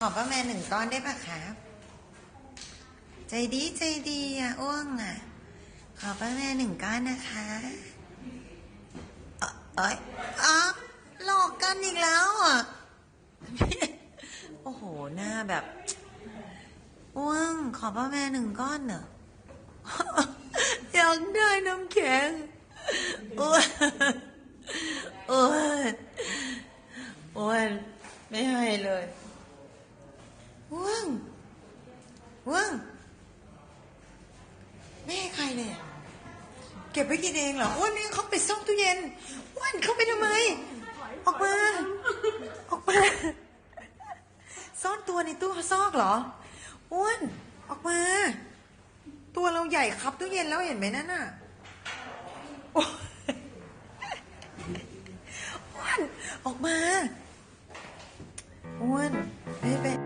ขอป้าแม่1 ก้อนได้ปะครับใจดีใจดีอ่ะอ้วงอ่ะขอป้าแม่1 ก้อนนะคะเอ้ยหลอกกันอีกแล้วอ่ะโอ้โหหน้าแบบอ้วงขอป้าแม่1 ก้อนเหรออยากได้น้ำแข็งอ้วนอ้วนอ้วนไม่ให้เลยอ้วงอ้วงไม่ให้ใครเลยเก็บไว้กินเองเหรออ้วนนี่เขาไปซ่อนตู้เย็นอ้วนเขาไปทำไมออกมาออกมาซ่อนตัวในตู้ซอกเหรออ้วนออกมาตัวเราใหญ่ครับตู้เย็นแล้วเห็นไหมนั่นน่ะอ้วนออกมาอ้วนไม่เป็น